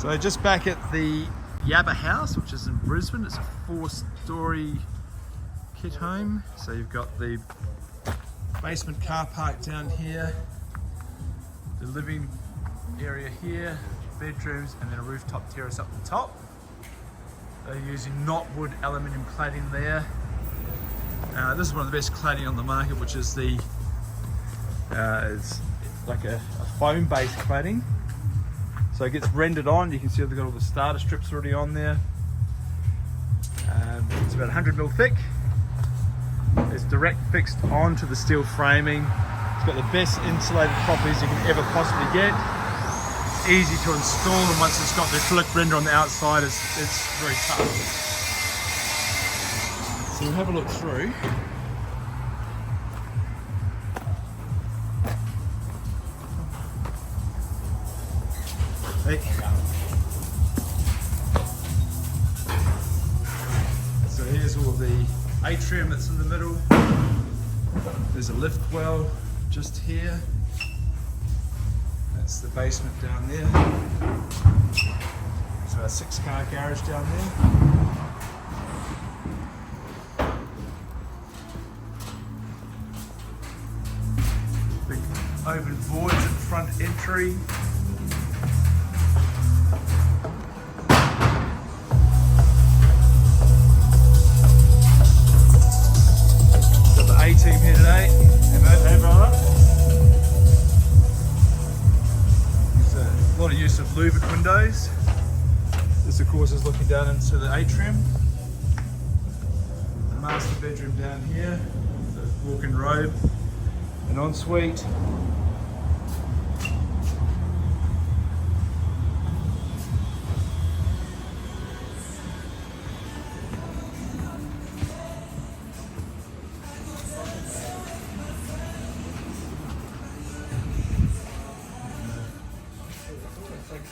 So just back at the YABBA house, which is in Brisbane. It's a 4-storey kit home. So you've got the basement car park down here, the living area here, bedrooms, and then a rooftop terrace up the top. They're using knotwood aluminium cladding there. This is one of the best cladding on the market, which is the it's like a foam-based cladding. So it gets rendered on. You can see they've got all the starter strips already on there. It's about 100mm thick. It's direct fixed onto the steel framing. It's got the best insulated properties you can ever possibly get. Easy to install, and once it's got the acrylic render on the outside, it's very tough. So we'll have a look through. Hey. So here's all the atrium that's in the middle. There's a lift well just here. That's the basement down there. There's about a 6-car garage down there. Big open voids at the front entry. Got the A-team here today. Hey brother. There's a lot of use of louvered windows. This of course is looking down into the atrium. The master bedroom down here, the walk-in robe, an ensuite.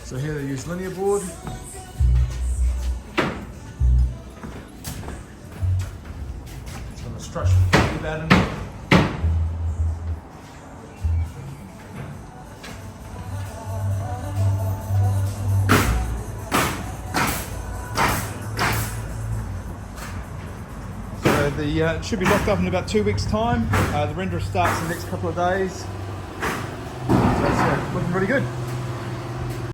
So here they use linear board. It's got a structural about in it. So it should be locked up in about 2 weeks' time. The render starts in the next couple of days. So it's looking really good.